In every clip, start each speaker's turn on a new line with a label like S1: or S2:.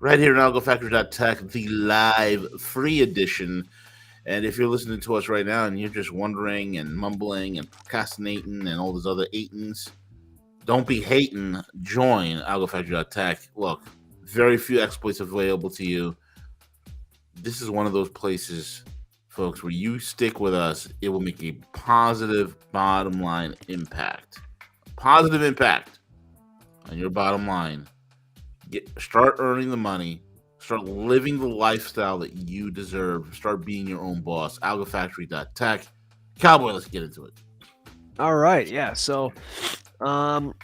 S1: right here on AlgoFactory.tech, the live free edition. And if you're listening to us right now and you're just wondering and mumbling and procrastinating and all those other eightens, don't be hating. Join AlgoFactory.tech. Look, very few exploits available to you. This is one of those places, folks, where you stick with us, it will make a positive bottom line impact. Positive impact on your bottom line. Start earning the money. Start living the lifestyle that you deserve. Start being your own boss. AlgoFactory.tech. Cowboy, let's get into it.
S2: All right, yeah. So, um,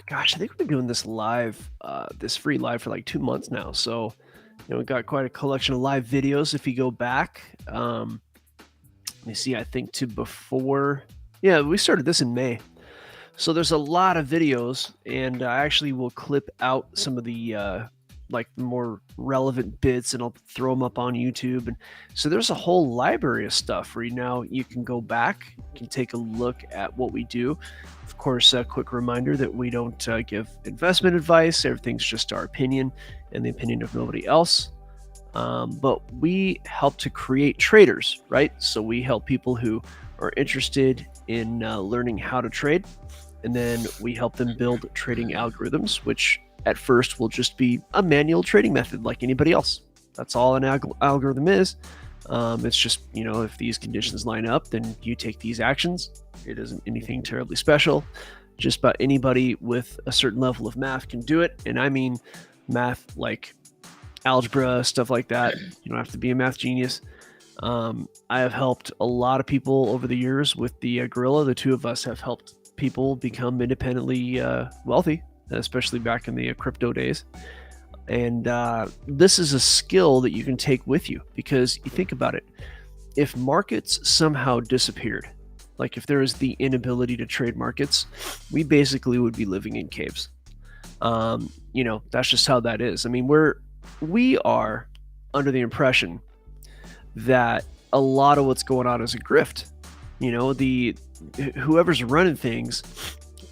S2: gosh, I think we've been doing this live, this free live for like 2 months now. So, we've got quite a collection of live videos. If you go back, let me see. I think to before, yeah, we started this in May. So there's a lot of videos, and I actually will clip out some of the like more relevant bits, and I'll throw them up on YouTube. And so there's a whole library of stuff where you can go back, you can take a look at what we do. Of course, a quick reminder that we don't give investment advice. Everything's just our opinion and the opinion of nobody else. But we help to create traders, right? So we help people who are interested in learning how to trade. And then we help them build trading algorithms, which at first will just be a manual trading method like anybody else. That's all an algorithm is. It's just, if these conditions line up, then you take these actions. It isn't anything terribly special. Just about anybody with a certain level of math can do it. And I mean math like algebra, stuff like that. You don't have to be a math genius. I have helped a lot of people over the years with the Gorilla. The two of us have helped people become independently wealthy, especially back in the crypto days. And this is a skill that you can take with you, because you think about it. If markets somehow disappeared, like if there is the inability to trade markets, we basically would be living in caves. That's just how that is. I mean, we are under the impression that a lot of what's going on is a grift. Whoever's running things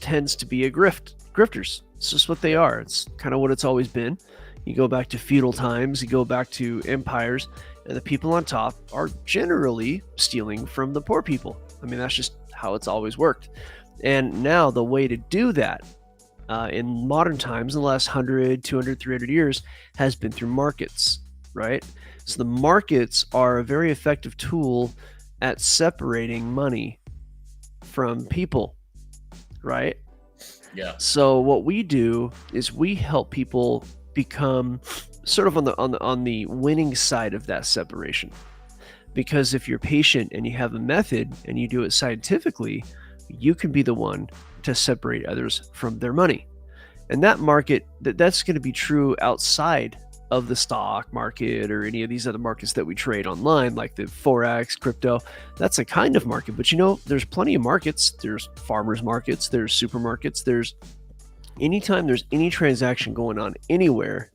S2: tends to be grifters. It's just what they are. It's kind of what it's always been. You go back to feudal times, you go back to empires, and the people on top are generally stealing from the poor people. I mean, that's just how it's always worked. And now the way to do that in modern times, in the last 100, 200, 300 years, has been through markets, right? So the markets are a very effective tool at separating money from people, right?
S1: Yeah.
S2: So what we do is we help people become sort of on the winning side of that separation. Because if you're patient and you have a method and you do it scientifically, you can be the one to separate others from their money. And that market, that's going to be true outside of the stock market or any of these other markets that we trade online, like the Forex, crypto. That's a kind of market. But there's plenty of markets. There's farmers markets, there's supermarkets, anytime there's any transaction going on anywhere,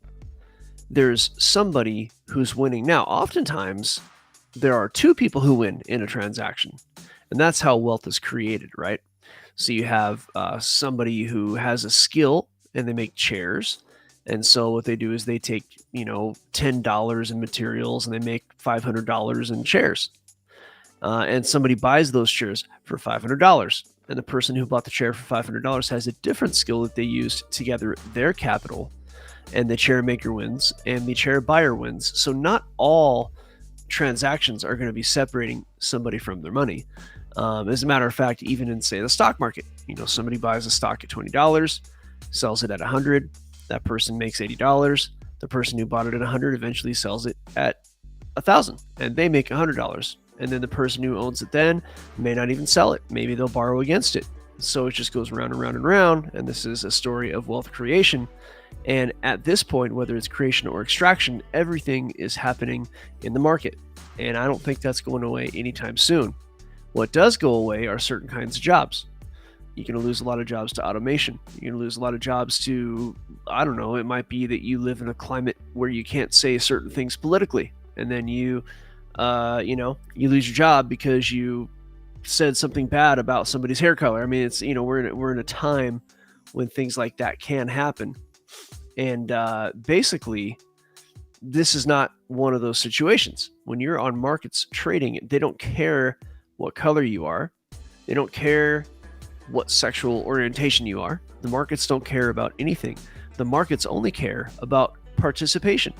S2: there's somebody who's winning. Now, oftentimes there are two people who win in a transaction, and that's how wealth is created, right? So you have somebody who has a skill and they make chairs. And so what they do is they take, $10 in materials and they make $500 in chairs. And somebody buys those chairs for $500. And the person who bought the chair for $500 has a different skill that they use to gather their capital. And the chair maker wins and the chair buyer wins. So not all transactions are going to be separating somebody from their money. As a matter of fact, even in, say, the stock market, somebody buys a stock at $20, sells it at $100. That person makes $80. The person who bought it at $100 eventually sells it at $1,000, and they make $100. And then the person who owns it then may not even sell it. Maybe they'll borrow against it. So it just goes round and round and round. And this is a story of wealth creation. And at this point, whether it's creation or extraction, everything is happening in the market. And I don't think that's going away anytime soon. What does go away are certain kinds of jobs. You're going to lose a lot of jobs to automation. You're going to lose a lot of jobs to, I don't know, it might be that you live in a climate where you can't say certain things politically. And then you lose your job because you said something bad about somebody's hair color. I mean, it's, we're in a time when things like that can happen. And basically, this is not one of those situations. When you're on markets trading, they don't care what color you are. They don't care what sexual orientation you are. The markets don't care about anything. The markets only care about participation.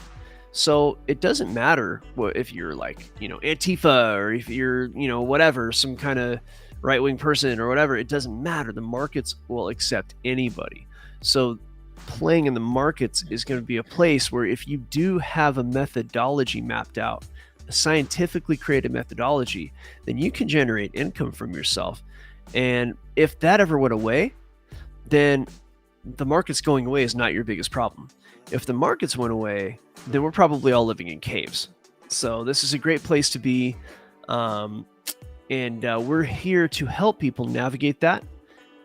S2: So it doesn't matter if you're like, Antifa, or if you're, whatever, some kind of right-wing person or whatever. It doesn't matter. The markets will accept anybody. So playing in the markets is going to be a place where if you do have a methodology mapped out, a scientifically created methodology, then you can generate income from yourself. And if that ever went away, then the markets going away is not your biggest problem. If the markets went away, then we're probably all living in caves. So this is a great place to be. And we're here to help people navigate that.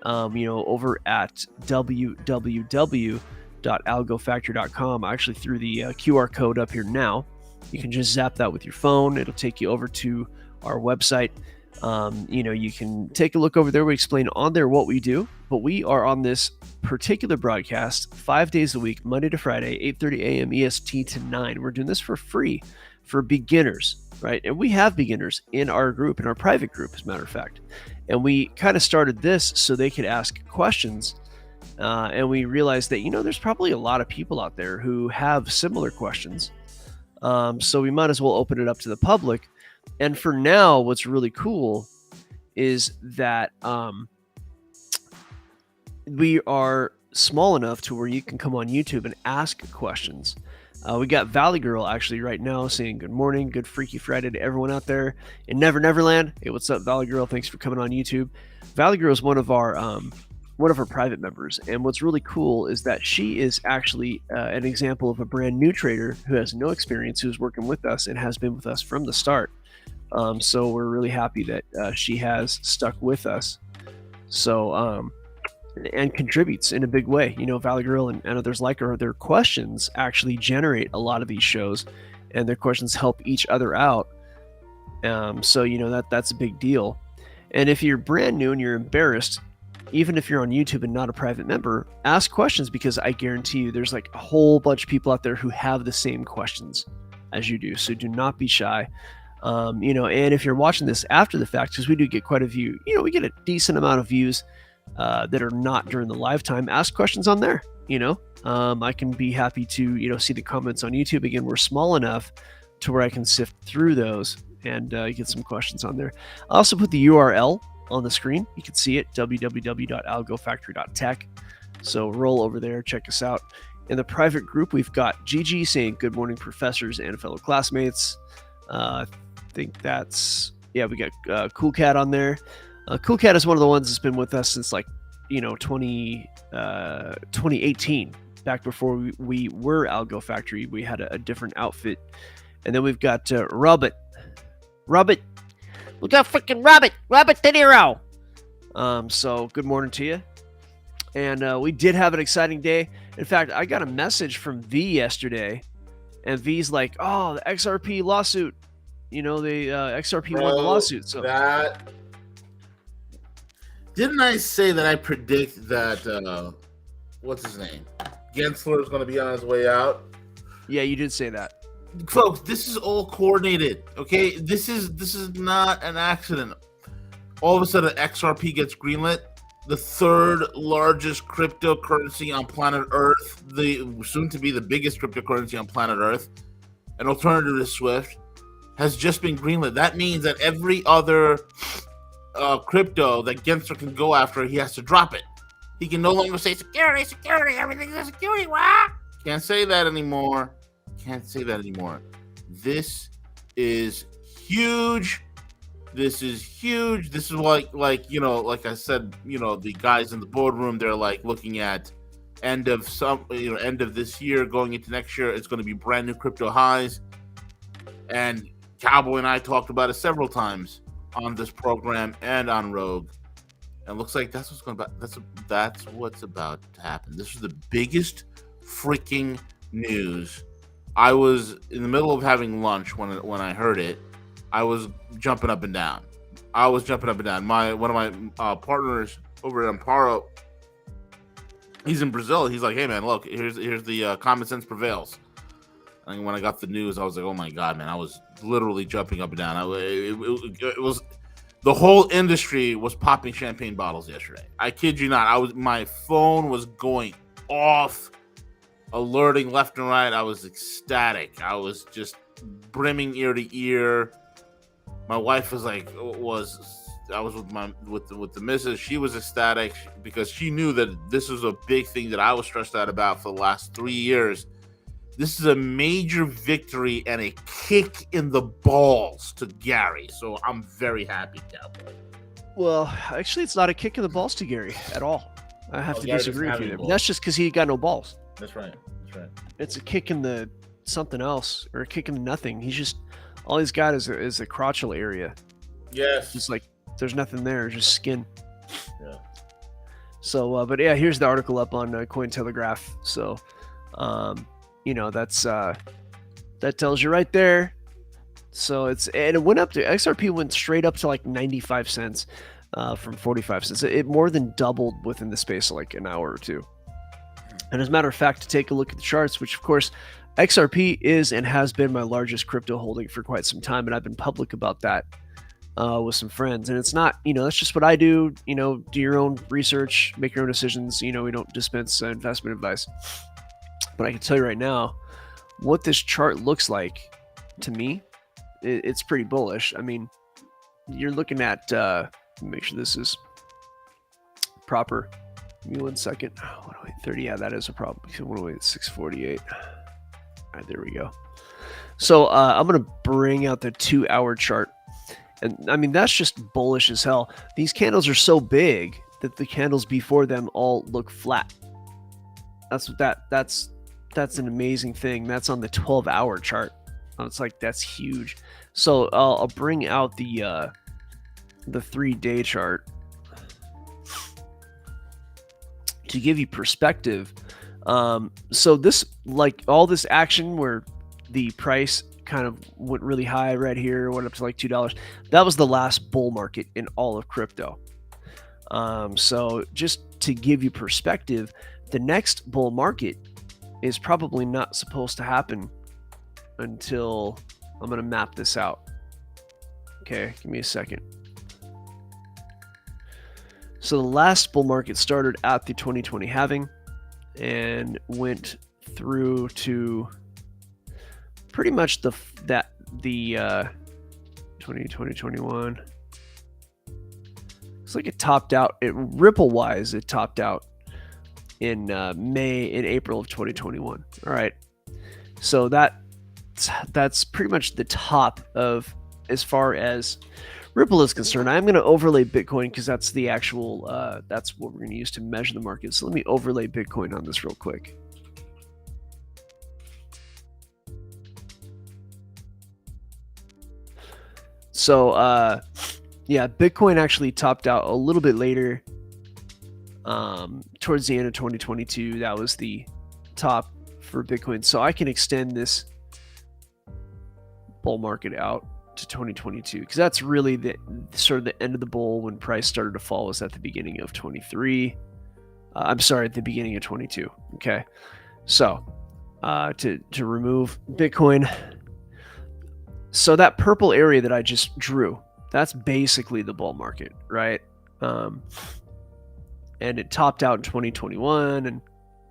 S2: Over at www.algofactory.com. I actually threw the QR code up here now. You can just zap that with your phone. It'll take you over to our website. You can take a look over there. We explain on there what we do, but we are on this particular broadcast 5 days a week, Monday to Friday, 8:30 a.m. EST to 9. We're doing this for free for beginners, right? And we have beginners in our group, in our private group, as a matter of fact. And we kind of started this so they could ask questions. And we realized that, there's probably a lot of people out there who have similar questions. So we might as well open it up to the public. And for now, what's really cool is that we are small enough to where you can come on YouTube and ask questions. We got Valley Girl actually right now saying good morning, good Freaky Friday to everyone out there in Neverland. Hey, what's up, Valley Girl? Thanks for coming on YouTube. Valley Girl is one of our private members, and what's really cool is that she is actually an example of a brand new trader who has no experience, who's working with us and has been with us from the start. So we're really happy that she has stuck with us. So and contributes in a big way. Valley Girl and others like her, their questions actually generate a lot of these shows, and their questions help each other out. So that's a big deal. And if you're brand new and you're embarrassed, even if you're on YouTube and not a private member, ask questions, because I guarantee you there's like a whole bunch of people out there who have the same questions as you do. So do not be shy. And if you're watching this after the fact, because we do get quite a few, we get a decent amount of views that are not during the live time, ask questions on there. I can be happy to, see the comments on YouTube. Again, we're small enough to where I can sift through those and get some questions on there. I also put the URL on the screen. You can see it, www.algofactory.tech. So roll over there, check us out. In the private group, we've got Gigi saying good morning, professors and fellow classmates. I think that's, we got Cool Cat on there. Cool Cat is one of the ones that's been with us since 2018, back before we were Algo Factory. We had a different outfit. And then we've got Robert. Look out, freaking Robert De Niro. So good morning to you. And we did have an exciting day. In fact, I got a message from V yesterday, and V's like, "Oh, the XRP lawsuit. The XRP won the lawsuit." So
S1: didn't I say that I predict that what's his name, Gensler, is going to be on his way out?
S2: Yeah, you did say that.
S1: Folks, this is all coordinated, okay? This is not an accident. All of a sudden, XRP gets greenlit, the third largest cryptocurrency on planet Earth, the soon to be the biggest cryptocurrency on planet Earth, an alternative to Swift, has just been greenlit. That means that every other crypto that Gensler can go after, he has to drop it. He can no longer say security, everything's a security. What? Can't say that anymore. This is huge. This is like I said, the guys in the boardroom, they're like looking at end of this year, going into next year, it's going to be brand new crypto highs. And Cowboy and I talked about it several times on this program and on Rogue. And it looks like that's what's about to happen. This is the biggest freaking news. I was in the middle of having lunch when I heard it. I was jumping up and down. One of my partners over at Amparo, he's in Brazil. He's like, "Hey man, look, here's the common sense prevails. And when I got the news, I was like, "Oh my god, man!" I was literally jumping up and down. It was the whole industry was popping champagne bottles yesterday. I kid you not. My phone was going off, alerting left and right. I was ecstatic. I was just brimming ear to ear. My wife was like, I was with the missus. She was ecstatic because she knew that this was a big thing that I was stressed out about for the last 3 years. This is a major victory and a kick in the balls to Gary. So I'm very happy, Cowboy.
S2: Well, actually, it's not a kick in the balls to Gary at all. I have to disagree with you there. But that's just because he got no balls.
S1: That's right.
S2: It's a kick in the something else, or a kick in the nothing. He's just, all he's got is a crotchal area.
S1: Yes.
S2: Just like there's nothing there, just skin.
S1: Yeah.
S2: So, but yeah, here's the article up on Cointelegraph. So, that tells you right there. So and it went up to, XRP went straight up to like 95 cents from 45 cents. It more than doubled within the space of like an hour or two. And as a matter of fact, to take a look at the charts, which of course XRP is and has been my largest crypto holding for quite some time, and I've been public about that with some friends. And it's not, that's just what I do. Do your own research, make your own decisions. We don't dispense investment advice. But I can tell you right now, what this chart looks like to me, it's pretty bullish. I mean, you're looking at, make sure this is proper. Give me 1 second. 108.30. Yeah, that is a problem. 108.648. All right, there we go. So I'm going to bring out the 2-hour chart. And I mean, that's just bullish as hell. These candles are so big that the candles before them all look flat. That's an amazing thing. That's on the 12-hour chart. It's like, that's huge. So I'll bring out the 3-day chart to give you perspective. So this, like all this action where the price kind of went really high right here, went up to like $2. That was the last bull market in all of crypto. So just to give you perspective, the next bull market is probably not supposed to happen until, I'm going to map this out. Okay, give me a second. So the last bull market started at the 2020 halving and went through to pretty much the 2021. It's like it topped out, Ripple wise, it topped out in April of 2021. All right. So that's pretty much the top of, as far as Ripple is concerned. I'm going to overlay Bitcoin because that's the actual, that's what we're going to use to measure the market. So let me overlay Bitcoin on this real quick. So, yeah, Bitcoin actually topped out a little bit later, towards the end of 2022. That was the top for Bitcoin. So I can extend this bull market out to 2022 because that's really the sort of the end of the bull. When price started to fall was at the beginning of 23. I'm sorry, at the beginning of 22. Okay, so to remove Bitcoin, so that purple area that I just drew, that's basically the bull market, right? And it topped out in 2021 and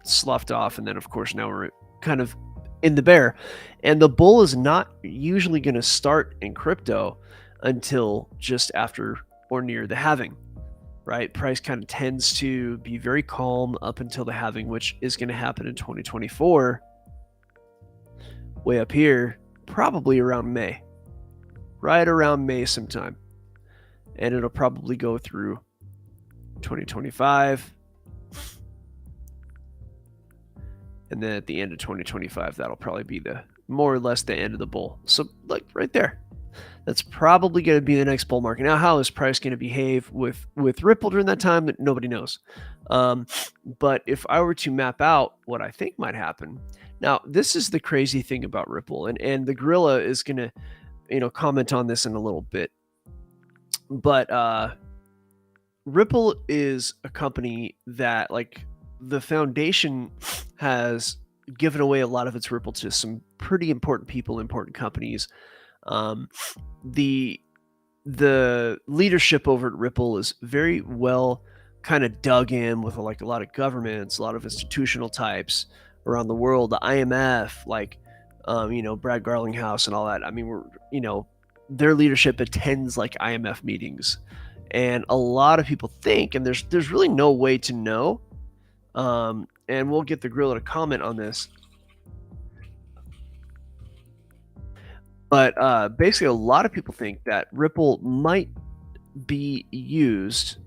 S2: sloughed off, and then of course now we're kind of in the bear. And the bull is not usually going to start in crypto until just after or near the halving, right? Price kind of tends to be very calm up until the halving, which is going to happen in 2024, way up here, probably around May, right around May sometime. And it'll probably go through 2025. And then at the end of 2025, that'll probably be the more or less the end of the bull. So like right there, that's probably going to be the next bull market. Now, how is price going to behave with Ripple during that time? Nobody knows. But if I were to map out what I think might happen, now this is the crazy thing about Ripple, and the gorilla is going to, comment on this in a little bit. But Ripple is a company that, like, the foundation has given away a lot of its Ripple to some pretty important people, important companies. The leadership over at Ripple is very well kind of dug in with like a lot of governments, a lot of institutional types around the world, the IMF, like Brad Garlinghouse and all that. I mean, their leadership attends like IMF meetings, and a lot of people think, and there's really no way to know. And we'll get the gorilla to comment on this. But basically, a lot of people think that Ripple might be used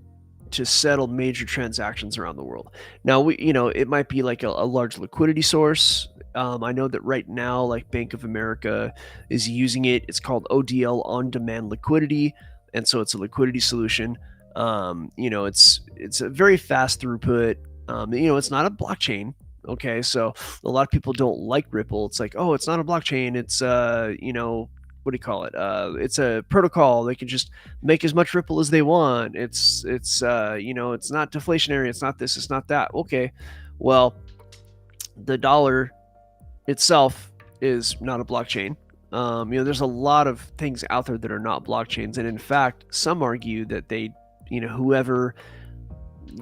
S2: to settle major transactions around the world. Now, it might be like a large liquidity source. I know that right now, like Bank of America is using it. It's called ODL, on-demand liquidity, and so it's a liquidity solution. It's a very fast throughput. It's not a blockchain. Okay, so a lot of people don't like Ripple. It's like, oh, it's not a blockchain. It's what do you call it? It's a protocol. They can just make as much Ripple as they want. It's it's not deflationary. It's not this. It's not that. Okay, well, the dollar itself is not a blockchain. There's a lot of things out there that are not blockchains, and in fact, some argue that whoever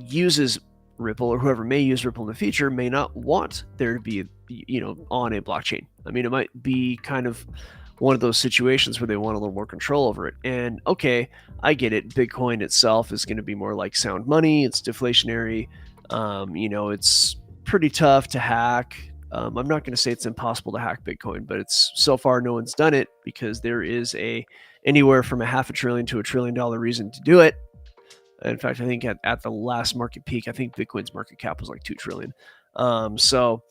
S2: uses Ripple or whoever may use Ripple in the future may not want there to be, on a blockchain. I mean, it might be kind of one of those situations where they want a little more control over it. And okay, I get it. Bitcoin itself is going to be more like sound money. It's deflationary. It's pretty tough to hack. I'm not going to say it's impossible to hack Bitcoin, but it's so far no one's done it because there is anywhere from $500 billion to $1 trillion reason to do it. In fact, I think at the last market peak, I think Bitcoin's market cap was like $2 trillion. So,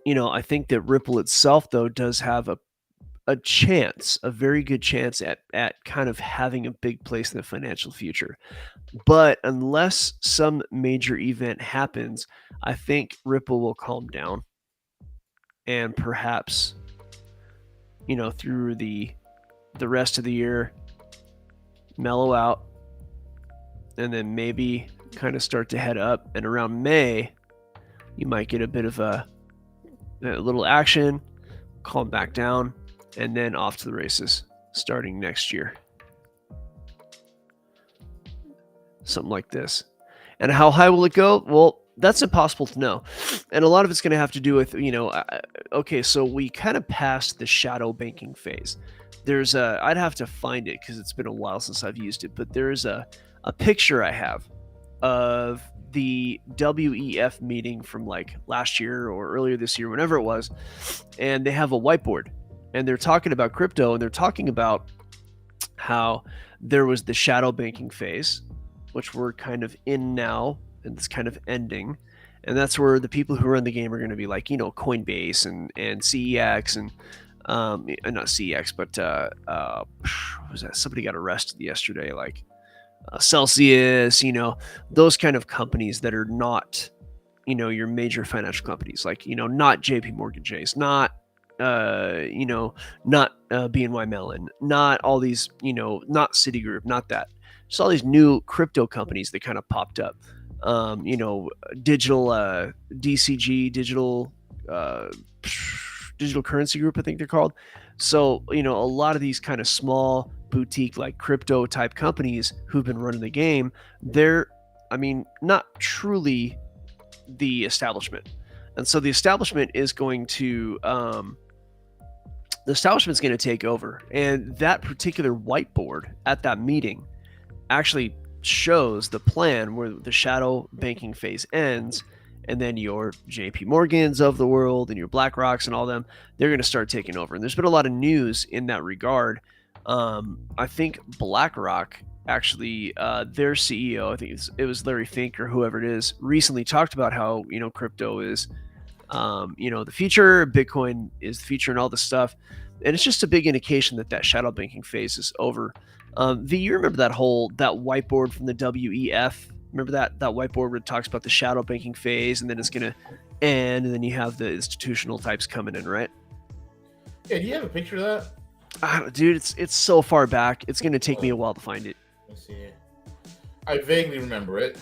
S2: I think that Ripple itself, though, does have a chance, a very good chance at kind of having a big place in the financial future. But unless some major event happens, I think Ripple will calm down and perhaps, through the rest of the year, mellow out, and then maybe kind of start to head up. And around May, you might get a bit of a little action, calm back down, and then off to the races starting next year. Something like this. And how high will it go? Well, that's impossible to know. And a lot of it's going to have to do with, okay, so we kind of passed the shadow banking phase. I'd have to find it because it's been a while since I've used it, but there's a picture I have of the WEF meeting from like last year or earlier this year, whenever it was, and they have a whiteboard and they're talking about crypto, and they're talking about how there was the shadow banking phase, which we're kind of in now, and it's kind of ending. And that's where the people who run the game are going to be like, Coinbase and CEX and not CEX, but what was that? Somebody got arrested yesterday, like Celsius, those kind of companies that are not, your major financial companies, like, not JP Morgan Chase, not, not BNY Mellon, not all these, not Citigroup, not that. Just all these new crypto companies that kind of popped up. Digital DCG, digital currency group, I think they're called. So, a lot of these kind of small boutique like crypto type companies who've been running the game, they're, not truly the establishment. And so the establishment is going to, take over. And that particular whiteboard at that meeting actually shows the plan where the shadow banking phase ends, and then your JP Morgans of the world and your BlackRocks and all them, they're going to start taking over. And there's been a lot of news in that regard. I think BlackRock actually, their CEO, I think it was Larry Fink or whoever it is, recently talked about how, crypto is, the future, Bitcoin is the future and all this stuff. And it's just a big indication that shadow banking phase is over. You remember that whiteboard from the WEF? Remember that whiteboard where it talks about the shadow banking phase, and then it's going to end, and then you have the institutional types coming in, right?
S1: Yeah, do you have a picture of that?
S2: Dude, it's so far back. It's going to take me a while to find it.
S1: Let's see. I vaguely remember it.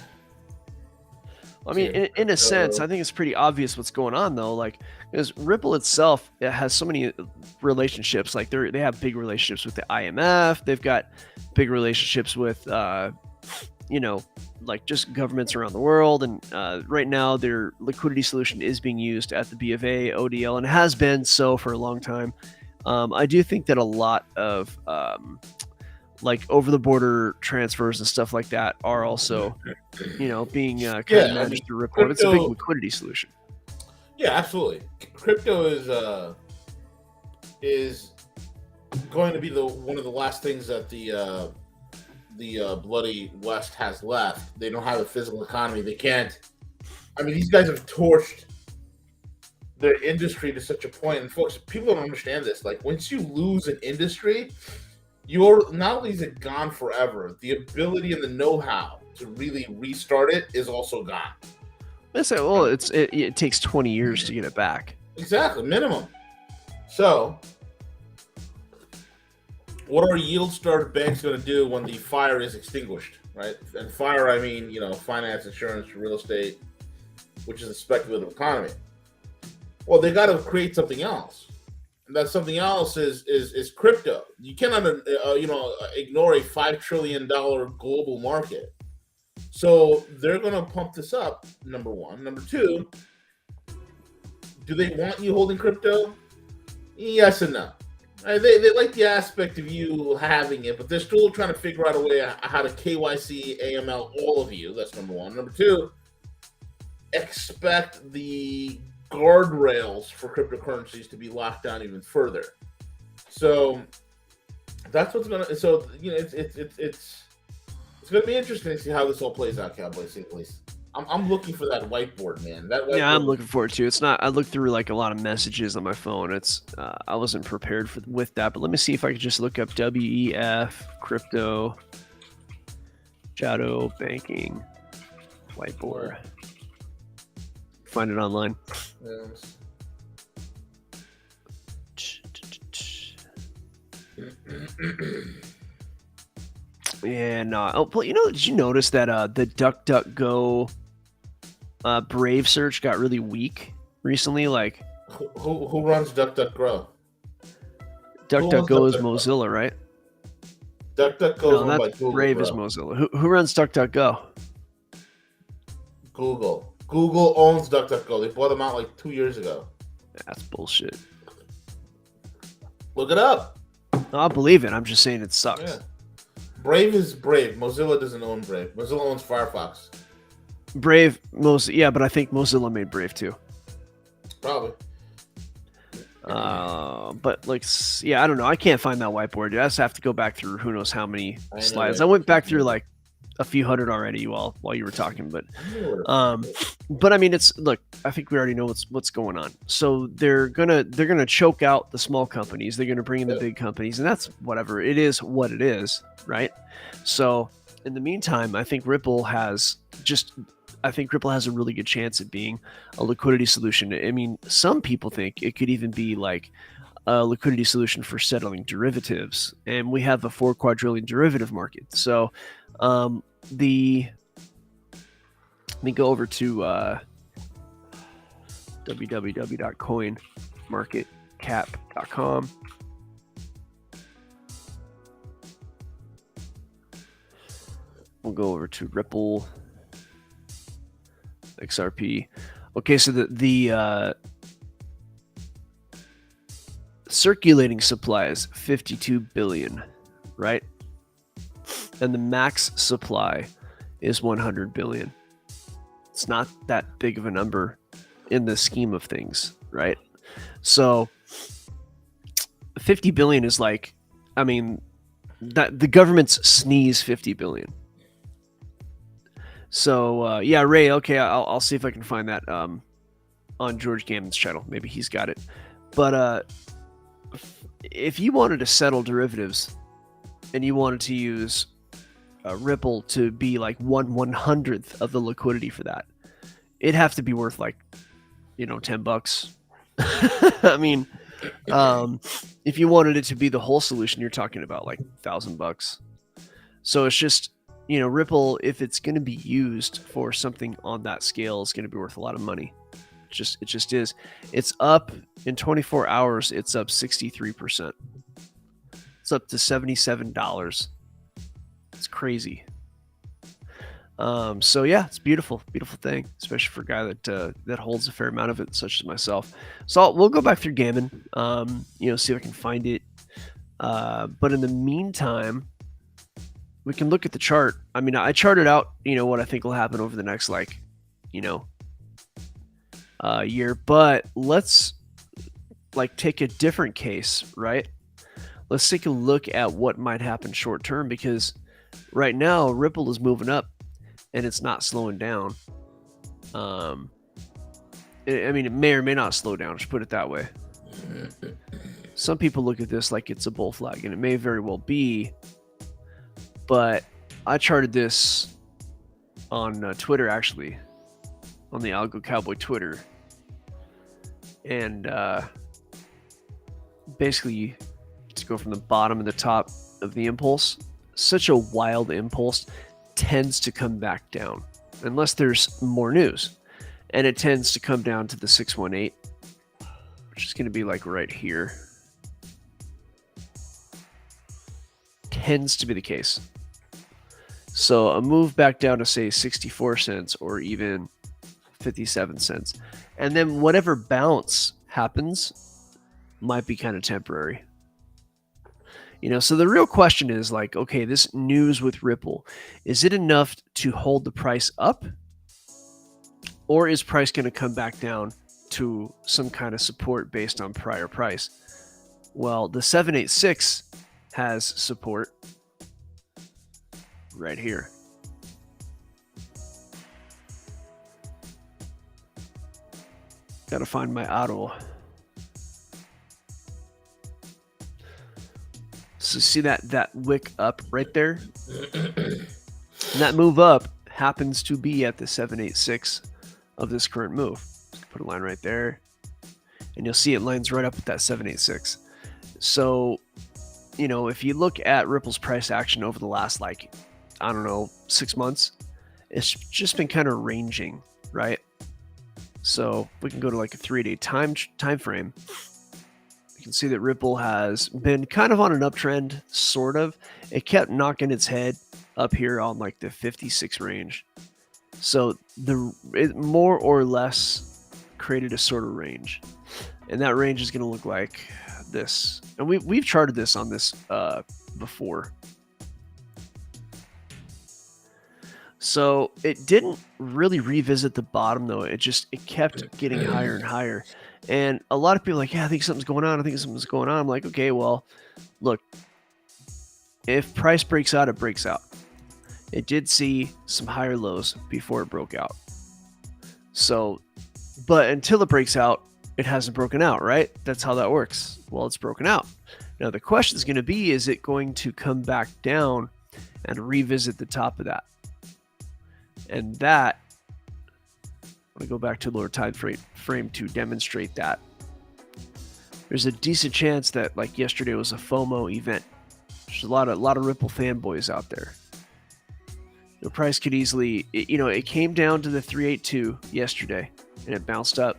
S2: I mean, in a sense, I think it's pretty obvious what's going on, though. Like, because Ripple itself, it has so many relationships. Like, they have big relationships with the IMF. They've got big relationships with, like just governments around the world. And right now, their liquidity solution is being used at the B of A, ODL, and has been so for a long time. I do think that a lot of like over the border transfers and stuff like that are also, being kind of managed through Ripple. It's a big liquidity solution.
S1: Yeah, absolutely. Crypto is going to be one of the last things that the bloody West has left. They don't have a physical economy. They can't. I mean, these guys have torched their industry to such a point. And folks, people don't understand this. Like, once you lose an industry, you're not only is it gone forever, the ability and the know-how to really restart it is also gone.
S2: I say, well, it takes 20 years to get it back.
S1: Exactly, minimum. So, what are yield-starved banks going to do when the fire is extinguished, right? And fire, I mean, finance, insurance, real estate, which is a speculative economy. Well, they got to create something else. And that something else is crypto. You cannot, ignore a $5 trillion global market. So they're going to pump this up, number one. Number two, do they want you holding crypto? Yes and no. They like the aspect of you having it, but they're still trying to figure out a way how to KYC, AML all of you. That's number one. Number two, expect the guardrails for cryptocurrencies to be locked down even further. So that's what's going to. So it's going to be interesting to see how this all plays out, Cowboys. Please, I'm looking for that whiteboard, man.
S2: I'm looking forward to it. It's not. I looked through like a lot of messages on my phone. It's I wasn't prepared with that, but let me see if I could just look up WEF crypto shadow banking whiteboard. Find it online.
S1: Yes.
S2: Yeah, no. Oh, well, did you notice that the DuckDuckGo Brave search got really weak recently? Like,
S1: who runs DuckDuckGo?
S2: DuckDuckGo is Mozilla, right?
S1: DuckDuckGo is by Google.
S2: Brave is Mozilla. Who runs DuckDuckGo?
S1: Google. Google owns DuckDuckGo. They bought them out like 2 years ago.
S2: That's bullshit.
S1: Look it up.
S2: No, I believe it. I'm just saying it sucks.
S1: Yeah. Brave is Brave. Mozilla doesn't own Brave. Mozilla owns Firefox.
S2: Brave, but I think Mozilla made Brave too.
S1: Probably.
S2: But I don't know. I can't find that whiteboard. I just have to go back through who knows how many slides.
S1: Right?
S2: I went back through like a few hundred already while you were talking, but I mean, I think we already know what's going on. So they're gonna choke out the small companies. They're gonna bring in the big companies, and that's whatever it is, what it is, right? So in the meantime, I think Ripple has a really good chance at being a liquidity solution. I mean, some people think it could even be like a liquidity solution for settling derivatives, and we have a 4 quadrillion derivative market. So let me go over to www.coinmarketcap.com. We'll go over to Ripple XRP. Okay, so the circulating supply is 52 billion, right? And the max supply is 100 billion. It's not that big of a number in the scheme of things, right? So 50 billion is like, I mean, that the government's sneeze 50 billion. So Ray, okay, I'll see if I can find that on George Gammon's channel. Maybe he's got it. But if you wanted to settle derivatives and you wanted to use Ripple to be like 1/100th of the liquidity for that, it'd have to be worth like, $10. I mean, if you wanted it to be the whole solution, you're talking about like $1,000. So it's just, Ripple, if it's going to be used for something on that scale, is going to be worth a lot of money. It just is. It's up in 24 hours. It's up 63%. It's up to $77. It's crazy. So yeah, it's beautiful thing, especially for a guy that holds a fair amount of it, such as myself. So we'll go back through Gammon, see if I can find it. But in the meantime, we can look at the chart. I mean, I charted out, what I think will happen over the next, year. But let's take a different case, right? Let's take a look at what might happen short term, because right now Ripple is moving up and it's not slowing down. I mean, it may or may not slow down. Just put it that way. Some people look at this like it's a bull flag, and it may very well be. But I charted this on Twitter, actually, on the Algo Cowboy Twitter. And basically, to go from the bottom and the top of the impulse, such a wild impulse tends to come back down, unless there's more news. And it tends to come down to the 618, which is going to be right here. Tends to be the case. So a move back down to, say, 64 cents or even 57 cents. And then whatever bounce happens might be kind of temporary. So the real question is okay, this news with Ripple, is it enough to hold the price up? Or is price going to come back down to some kind of support based on prior price? Well, the 786 has support right here. Got to find my auto. So see that wick up right there? And that move up happens to be at the 786 of this current move. Put a line right there. And you'll see it lines right up with that 786. So, if you look at Ripple's price action over the last, 6 months, it's just been kind of ranging, right? So we can go to a 3-day time frame. You can see that Ripple has been kind of on an uptrend, sort of. It kept knocking its head up here on the 56 range. So it more or less created a sort of range. And that range is going to look like this. And we've charted this on this before. So it didn't really revisit the bottom, though. It kept getting higher and higher. And a lot of people are like, yeah, I think something's going on. I'm like, okay, well, look, if price breaks out, it breaks out. It did see some higher lows before it broke out. So, but until it breaks out, it hasn't broken out, right? That's how that works. Well, it's broken out. Now, the question is going to be, is it going to come back down and revisit the top of that? And that, I'm going to go back to lower time frame to demonstrate that. There's a decent chance that yesterday was a FOMO event. There's a lot of Ripple fanboys out there. The price could easily, it came down to the 382 yesterday and it bounced up,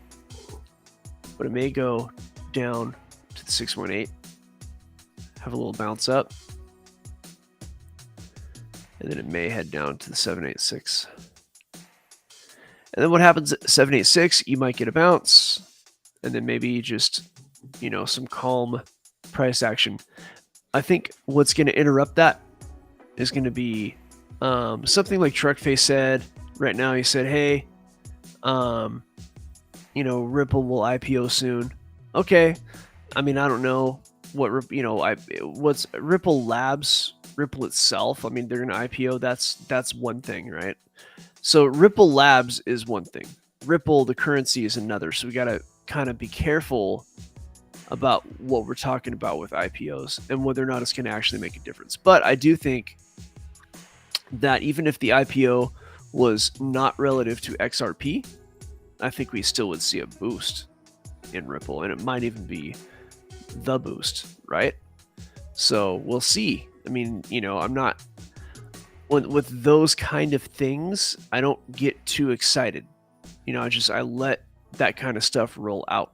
S2: but it may go down to the 618, have a little bounce up, and then it may head down to the 786. And then what happens at 786? You might get a bounce, and then maybe just, some calm price action. I think what's going to interrupt that is going to be something like Truckface said right now. He said, hey, Ripple will IPO soon. Okay. I mean, I don't know what, what's Ripple Labs, Ripple itself. I mean, they're going to IPO. That's one thing, right? So Ripple Labs is one thing. Ripple, the currency, is another. So we got to kind of be careful about what we're talking about with IPOs and whether or not it's going to actually make a difference. But I do think that even if the IPO was not relative to XRP, I think we still would see a boost in Ripple, and it might even be the boost, right? So we'll see. I mean, with those kind of things, I don't get too excited. I let that kind of stuff roll out.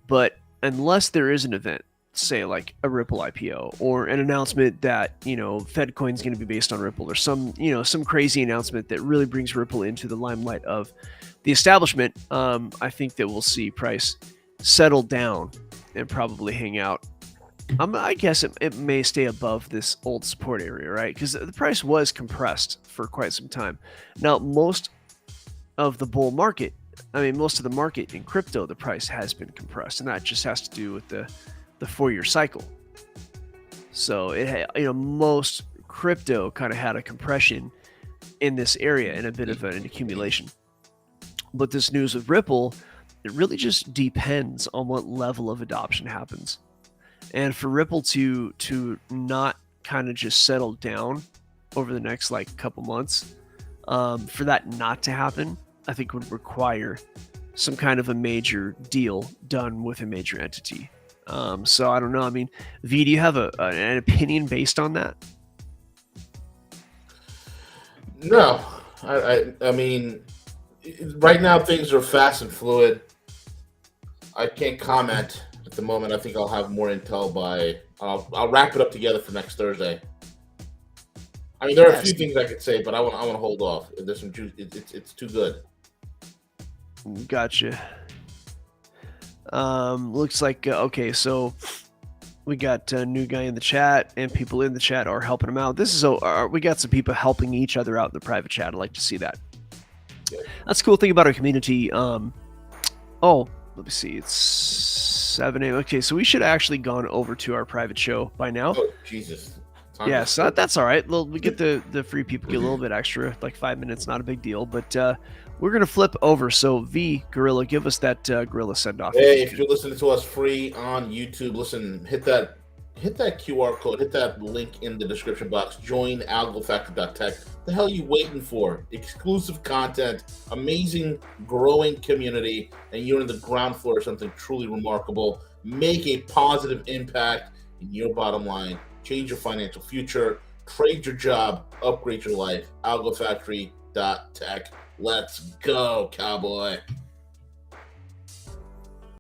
S2: But unless there is an event, say like a Ripple IPO or an announcement that, FedCoin is going to be based on Ripple, or some crazy announcement that really brings Ripple into the limelight of the establishment, I think that we'll see price settle down and probably hang out. I guess it may stay above this old support area, right? Because the price was compressed for quite some time. Now, most of the the market in crypto, the price has been compressed, and that just has to do with the 4-year cycle. So most crypto kind of had a compression in this area and a bit of an accumulation. But this news with Ripple, it really just depends on what level of adoption happens. And for Ripple to not kind of just settle down over the next couple months, for that not to happen, I think would require some kind of a major deal done with a major entity. So I don't know. I mean, V, do you have an opinion based on that?
S1: No, I mean, right now things are fast and fluid. I can't comment at the moment. I think I'll have more intel by. I'll wrap it up together for next Thursday. I mean, there are a few things I could say, but I want to hold off. There's some juice. It's too good.
S2: Gotcha. Looks like okay. So we got a new guy in the chat, and people in the chat are helping him out. This is we got some people helping each other out in the private chat. I'd like to see that. Yeah. That's the cool thing about our community. Let me see. It's 7 a.m. Okay, so we should have actually gone over to our private show by now.
S1: Oh, Jesus.
S2: Yeah, so that's all right. We get the free people get a little bit extra, like 5 minutes, not a big deal. But we're going to flip over. So, V, Gorilla, give us that Gorilla send-off.
S1: Hey, if you're listening to us free on YouTube, listen, hit that QR code, hit that link in the description box. Join algofactory.tech. The hell are you waiting for? Exclusive content, amazing growing community, and you're in the ground floor of something truly remarkable. Make a positive impact in your bottom line. Change your financial future. Trade your job. Upgrade your life. algofactory.tech. Let's go, cowboy.